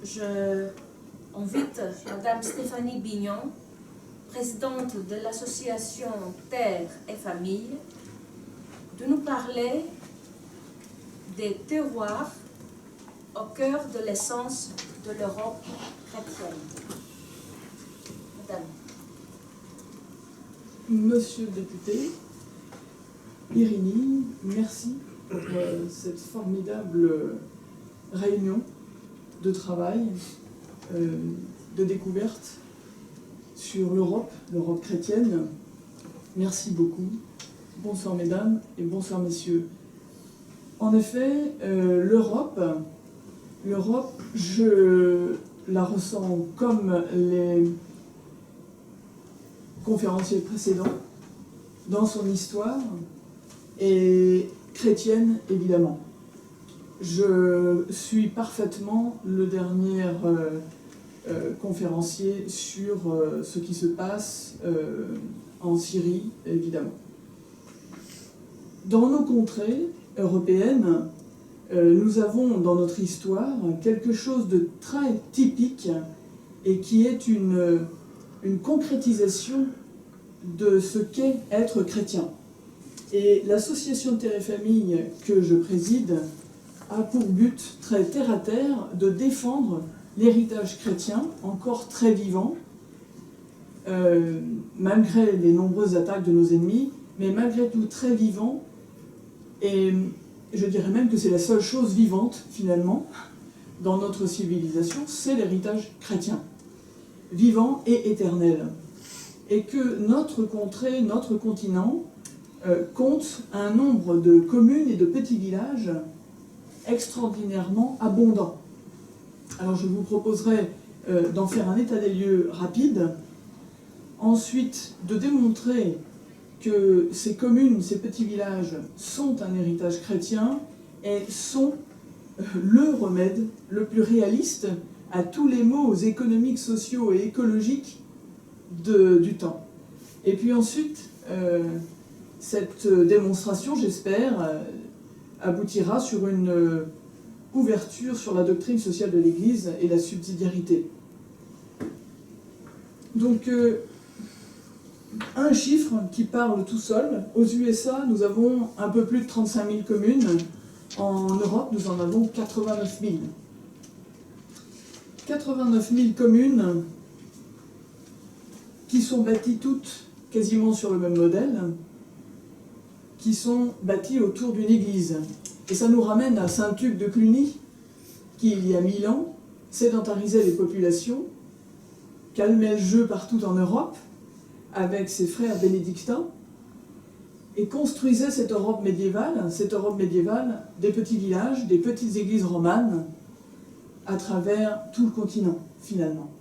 je invite Madame Stéphanie Bignon, présidente de l'association Terre et Famille, de nous parler des terroirs au cœur de l'essence de l'Europe chrétienne. Madame. Monsieur le député, Irini, merci pour cette formidable réunion de travail, de découverte sur l'Europe chrétienne. Merci beaucoup. Bonsoir mesdames et bonsoir messieurs. En effet, l'Europe, je la ressens comme les conférenciers précédents, dans son histoire, et chrétienne évidemment. Je suis parfaitement le dernier conférencier sur ce qui se passe en Syrie, évidemment. Dans nos contrées européennes, nous avons dans notre histoire quelque chose de très typique et qui est une concrétisation de ce qu'est être chrétien. Et l'association Terre et Famille que je préside a pour but très terre à terre de défendre l'héritage chrétien, encore très vivant, malgré les nombreuses attaques de nos ennemis, mais malgré tout très vivant, et je dirais même que c'est la seule chose vivante, finalement, dans notre civilisation, c'est l'héritage chrétien, vivant et éternel. Et que notre contrée, notre continent, compte un nombre de communes et de petits villages extraordinairement abondants. Alors je vous proposerai d'en faire un état des lieux rapide, ensuite de démontrer que ces communes, ces petits villages sont un héritage chrétien et sont le remède le plus réaliste à tous les maux économiques, sociaux et écologiques du temps. Et puis ensuite, cette démonstration, j'espère, aboutira sur une ouverture sur la doctrine sociale de l'Église et la subsidiarité. Donc, un chiffre qui parle tout seul. Aux USA, nous avons un peu plus de 35 000 communes. En Europe, nous en avons 89 000. 89 000 communes qui sont bâties toutes quasiment sur le même modèle, qui sont bâties autour d'une église. Et ça nous ramène à Saint-Hugues de Cluny, qui, il y a 1000 ans, sédentarisait les populations, calmait le jeu partout en Europe, avec ses frères bénédictins, et construisait cette Europe médiévale des petits villages, des petites églises romanes, à travers tout le continent, finalement.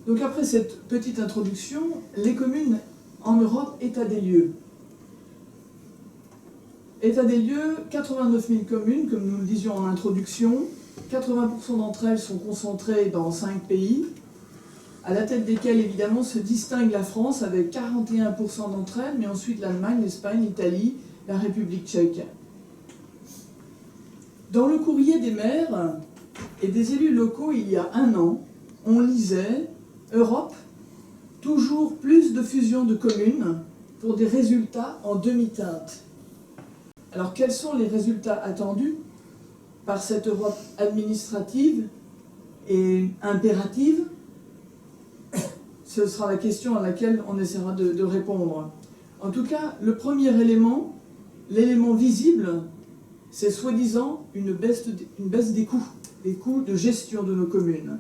Donc après cette petite introduction, les communes en Europe, état des lieux. État des lieux, 89 000 communes, comme nous le disions en introduction, 80% d'entre elles sont concentrées dans 5 pays, à la tête desquels, évidemment, se distingue la France avec 41% d'entre elles, mais ensuite l'Allemagne, l'Espagne, l'Italie, la République tchèque. Dans le courrier des maires et des élus locaux, il y a 1 an, on lisait « Europe, toujours plus de fusions de communes pour des résultats en demi-teinte ». Alors, quels sont les résultats attendus par cette Europe administrative et impérative? Ce sera la question à laquelle on essaiera de répondre. En tout cas, le premier élément, l'élément visible, c'est soi-disant une baisse des coûts de gestion de nos communes.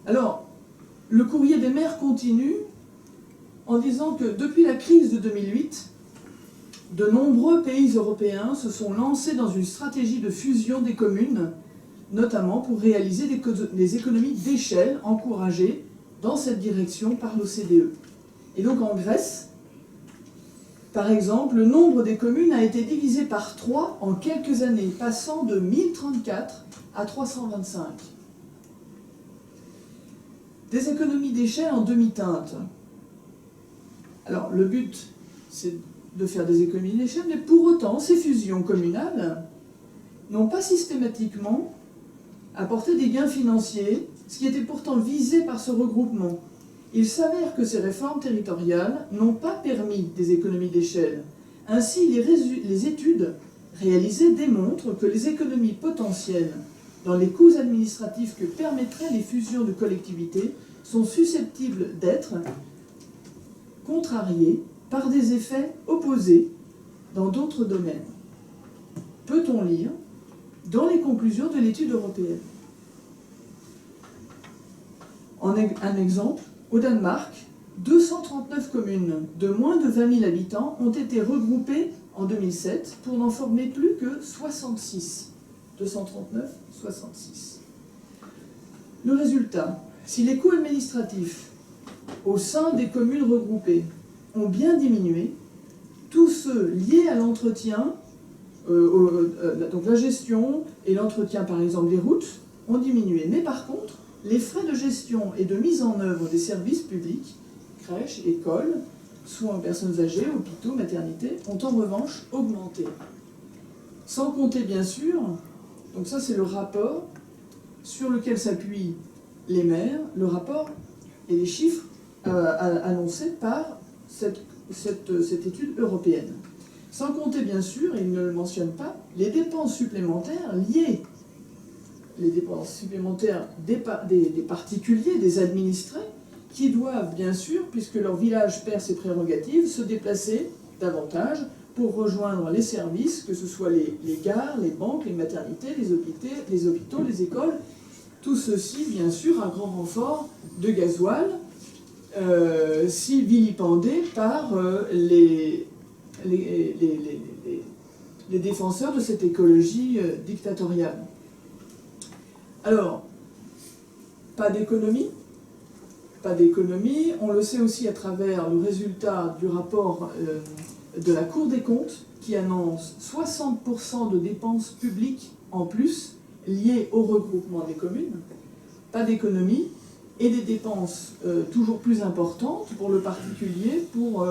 Alors, le courrier des maires continue en disant que depuis la crise de 2008, de nombreux pays européens se sont lancés dans une stratégie de fusion des communes, notamment pour réaliser des économies d'échelle encouragées dans cette direction par l'OCDE. Et donc en Grèce, par exemple, le nombre des communes a été divisé par 3 en quelques années, passant de 1034 à 325. Des économies d'échelle en demi-teinte. Alors le but, c'est de faire des économies d'échelle, mais pour autant, ces fusions communales n'ont pas systématiquement apporter des gains financiers, ce qui était pourtant visé par ce regroupement. Il s'avère que ces réformes territoriales n'ont pas permis des économies d'échelle. Ainsi, les études réalisées démontrent que les économies potentielles dans les coûts administratifs que permettraient les fusions de collectivités sont susceptibles d'être contrariées par des effets opposés dans d'autres domaines. Peut-on lire dans les conclusions de l'étude européenne. Un exemple, au Danemark, 239 communes de moins de 20 000 habitants ont été regroupées en 2007 pour n'en former plus que 66. 239, 66. Le résultat, si les coûts administratifs au sein des communes regroupées ont bien diminué, tous ceux liés à l'entretien, donc la gestion et l'entretien par exemple des routes, ont diminué. Mais par contre, les frais de gestion et de mise en œuvre des services publics, crèches, écoles, soins aux personnes âgées, hôpitaux, maternités, ont en revanche augmenté. Sans compter bien sûr, donc ça c'est le rapport sur lequel s'appuient les maires, le rapport et les chiffres annoncés par cette étude européenne. Sans compter bien sûr, et il ne le mentionne pas, les dépenses supplémentaires liées, les dépenses supplémentaires des particuliers, des administrés, qui doivent bien sûr, puisque leur village perd ses prérogatives, se déplacer davantage pour rejoindre les services, que ce soit les gares, les banques, les maternités, les hôpitaux, les écoles, tout ceci bien sûr à grand renfort de gasoil, si vilipendé par les défenseurs de cette écologie dictatoriale. Alors, pas d'économie, on le sait aussi à travers le résultat du rapport de la Cour des comptes qui annonce 60% de dépenses publiques en plus liées au regroupement des communes, pas d'économie et des dépenses toujours plus importantes pour le particulier pour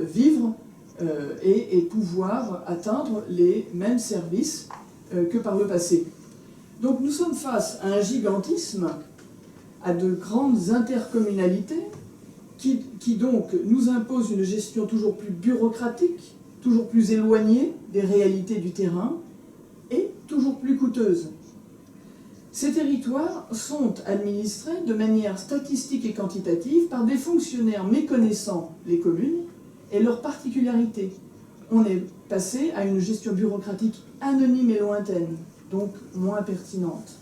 vivre et pouvoir atteindre les mêmes services que par le passé. Donc nous sommes face à un gigantisme, à de grandes intercommunalités qui donc nous imposent une gestion toujours plus bureaucratique, toujours plus éloignée des réalités du terrain et toujours plus coûteuse. Ces territoires sont administrés de manière statistique et quantitative par des fonctionnaires méconnaissant les communes et leurs particularités. On est passé à une gestion bureaucratique anonyme et lointaine, donc moins pertinente.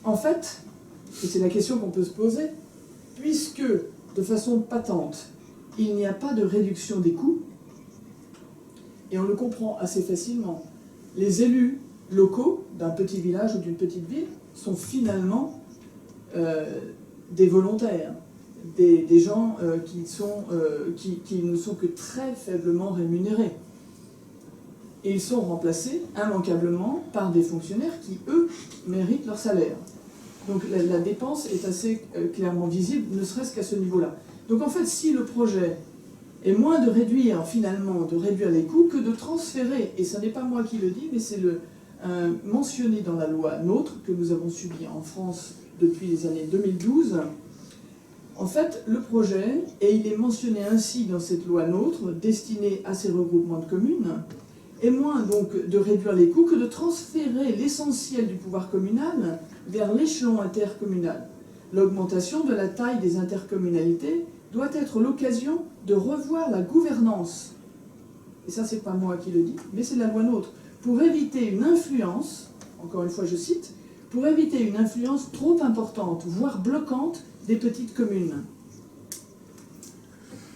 En fait, et c'est la question qu'on peut se poser, puisque de façon patente, il n'y a pas de réduction des coûts, et on le comprend assez facilement, les élus locaux d'un petit village ou d'une petite ville sont finalement des volontaires, des gens qui ne sont que très faiblement rémunérés. Et ils sont remplacés immanquablement par des fonctionnaires qui, eux, méritent leur salaire. Donc la dépense est assez clairement visible, ne serait-ce qu'à ce niveau-là. Donc en fait, si le projet est moins de réduire finalement, de réduire les coûts que de transférer, et ce n'est pas moi qui le dis, mais c'est mentionné dans la loi NOTRe que nous avons subie en France depuis les années 2012. En fait, le projet, et il est mentionné ainsi dans cette loi NOTRe, destinée à ces regroupements de communes, est moins donc de réduire les coûts que de transférer l'essentiel du pouvoir communal vers l'échelon intercommunal. L'augmentation de la taille des intercommunalités doit être l'occasion de revoir la gouvernance. Et ça, c'est pas moi qui le dis, mais c'est la loi NOTRe. Pour éviter une influence, encore une fois je cite, pour éviter une influence trop importante, voire bloquante, des petites communes.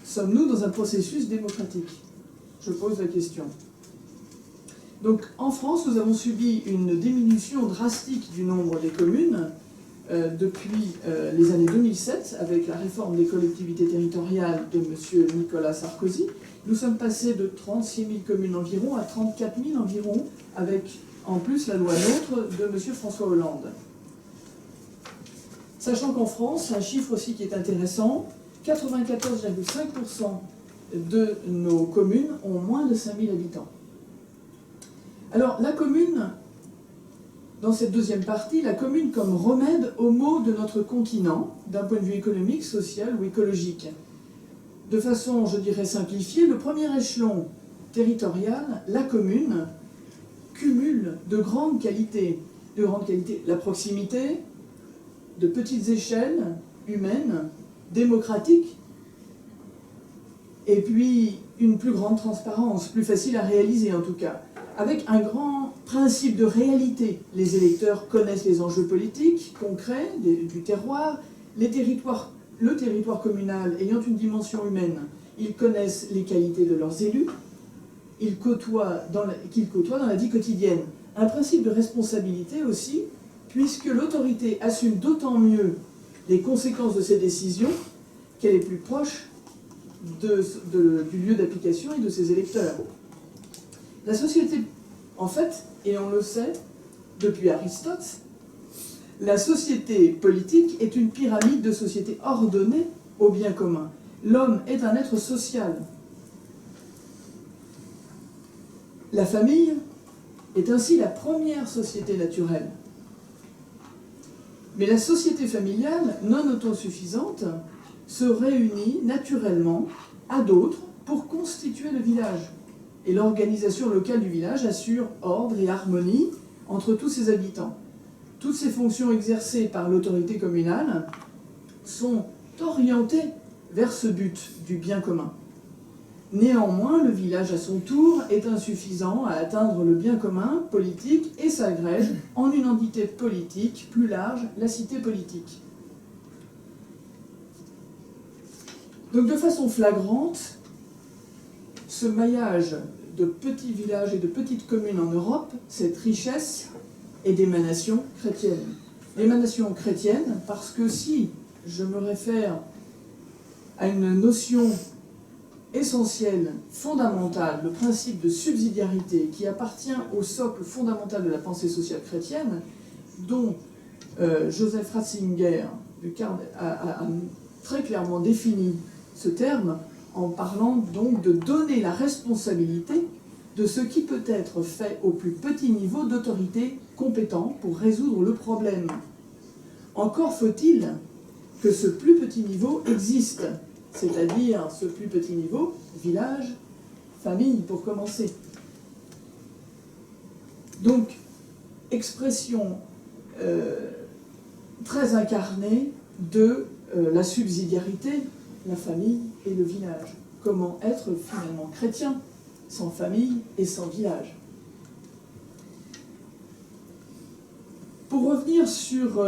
Sommes-nous dans un processus démocratique? Je pose la question. Donc en France, nous avons subi une diminution drastique du nombre des communes depuis les années 2007, avec la réforme des collectivités territoriales de M. Nicolas Sarkozy. Nous sommes passés de 36 000 communes environ à 34 000 environ, avec en plus la loi NOTRe de M. François Hollande. Sachant qu'en France, un chiffre aussi qui est intéressant, 94,5% de nos communes ont moins de 5 000 habitants. Alors, la commune, dans cette deuxième partie, la commune comme remède aux maux de notre continent, d'un point de vue économique, social ou écologique. De façon, je dirais, simplifiée, le premier échelon territorial, la commune, cumule de grandes qualités. La proximité, de petites échelles humaines, démocratiques, et puis une plus grande transparence, plus facile à réaliser en tout cas, avec un grand principe de réalité. Les électeurs connaissent les enjeux politiques concrets du terroir, le territoire communal ayant une dimension humaine, ils connaissent les qualités de leurs élus, qu'ils côtoient dans la vie quotidienne. Un principe de responsabilité aussi, puisque l'autorité assume d'autant mieux les conséquences de ses décisions qu'elle est plus proche du lieu d'application et de ses électeurs. La société, en fait, et on le sait depuis Aristote, la société politique est une pyramide de sociétés ordonnées au bien commun. L'homme est un être social. La famille est ainsi la première société naturelle. Mais la société familiale, non autosuffisante, se réunit naturellement à d'autres pour constituer le village. Et l'organisation locale du village assure ordre et harmonie entre tous ses habitants. Toutes ces fonctions exercées par l'autorité communale sont orientées vers ce but du bien commun. Néanmoins, le village à son tour est insuffisant à atteindre le bien commun politique et s'agrège en une entité politique plus large, la cité politique. Donc de façon flagrante, ce maillage de petits villages et de petites communes en Europe, cette richesse est d'émanation chrétienne. L'émanation chrétienne, parce que si je me réfère à une notion essentielle, fondamentale, le principe de subsidiarité qui appartient au socle fondamental de la pensée sociale chrétienne, dont Joseph Ratzinger a très clairement défini ce terme en parlant donc de donner la responsabilité de ce qui peut être fait au plus petit niveau d'autorité compétent pour résoudre le problème. Encore faut-il que ce plus petit niveau existe, c'est-à-dire ce plus petit niveau, village, famille pour commencer. Donc, expression très incarnée de la subsidiarité, la famille et le village. Comment être finalement chrétien sans famille et sans village. Pour revenir sur...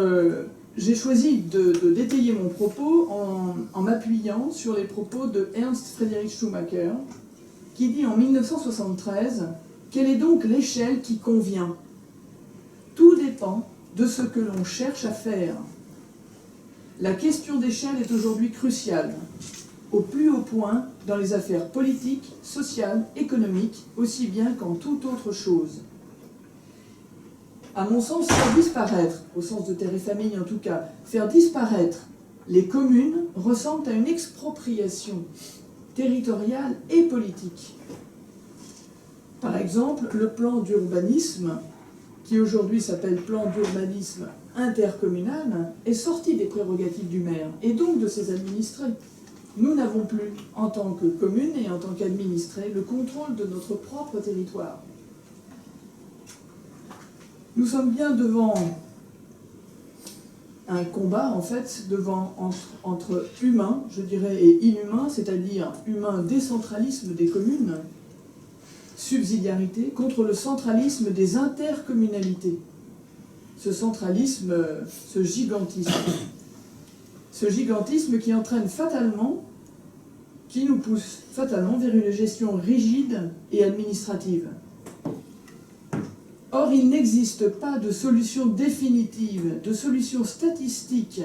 j'ai choisi de détailler mon propos en m'appuyant sur les propos de Ernst Friedrich Schumacher, qui dit en 1973 « Quelle est donc l'échelle qui convient ? Tout dépend de ce que l'on cherche à faire. La question d'échelle est aujourd'hui cruciale, au plus haut point dans les affaires politiques, sociales, économiques, aussi bien qu'en toute autre chose. À mon sens, faire disparaître, au sens de terre et famille en tout cas, faire disparaître les communes ressemble à une expropriation territoriale et politique. Par exemple, le plan d'urbanisme, qui aujourd'hui s'appelle plan d'urbanisme intercommunal, est sorti des prérogatives du maire et donc de ses administrés. Nous n'avons plus, en tant que commune et en tant qu'administrés, le contrôle de notre propre territoire. Nous sommes bien devant un combat, en fait, entre humain, je dirais, et inhumain, c'est-à-dire humain décentralisme des communes, subsidiarité, contre le centralisme des intercommunalités. Ce centralisme, ce gigantisme qui entraîne fatalement, qui nous pousse fatalement vers une gestion rigide et administrative. Or, il n'existe pas de solution définitive, de solution statistique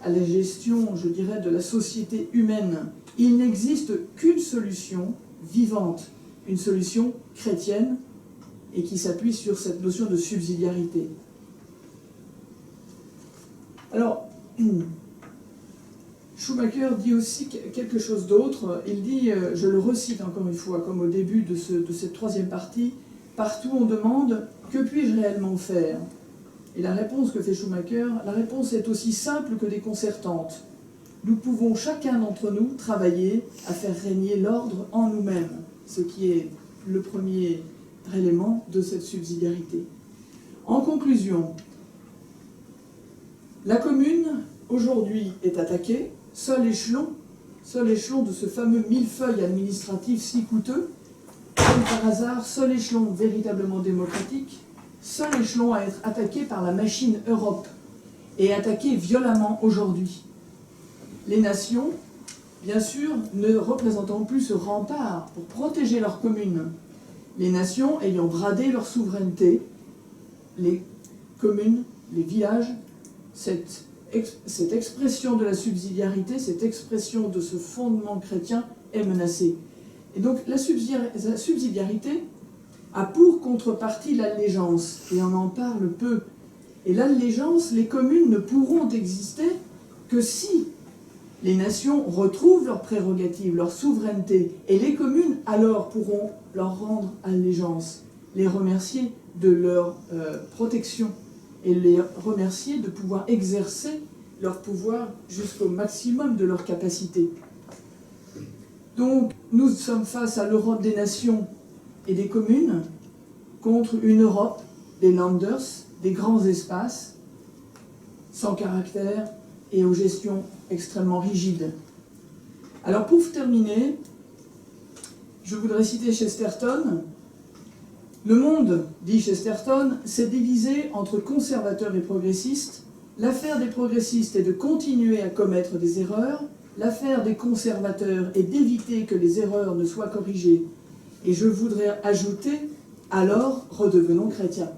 à la gestion, je dirais, de la société humaine. Il n'existe qu'une solution vivante, une solution chrétienne, et qui s'appuie sur cette notion de subsidiarité. Alors, Schumacher dit aussi quelque chose d'autre. Il dit, je le recite encore une fois, comme au début de cette troisième partie, partout on demande « Que puis-je réellement faire ?» Et la réponse que fait Schumacher, la réponse est aussi simple que déconcertante. Nous pouvons chacun d'entre nous travailler à faire régner l'ordre en nous-mêmes, ce qui est le premier élément de cette subsidiarité. En conclusion, la commune, aujourd'hui, est attaquée, seul échelon de ce fameux millefeuille administratif si coûteux, comme par hasard, seul échelon véritablement démocratique, seul échelon à être attaqué par la machine Europe, et attaqué violemment aujourd'hui. Les nations, bien sûr, ne représentant plus ce rempart pour protéger leurs communes. Les nations ayant bradé leur souveraineté, les communes, les villages, cette expression de la subsidiarité, cette expression de ce fondement chrétien est menacée. Et donc la subsidiarité a pour contrepartie l'allégeance, et on en parle peu. Et l'allégeance, les communes ne pourront exister que si les nations retrouvent leurs prérogatives, leur souveraineté, et les communes alors pourront leur rendre allégeance, les remercier de leur protection, et les remercier de pouvoir exercer leur pouvoir jusqu'au maximum de leur capacité. Donc, nous sommes face à l'Europe des nations et des communes contre une Europe des Landers, des grands espaces, sans caractère et aux gestions extrêmement rigides. Alors, pour terminer, je voudrais citer Chesterton. Le monde, dit Chesterton, s'est divisé entre conservateurs et progressistes. L'affaire des progressistes est de continuer à commettre des erreurs. L'affaire des conservateurs est d'éviter que les erreurs ne soient corrigées. Et je voudrais ajouter, alors redevenons chrétiens.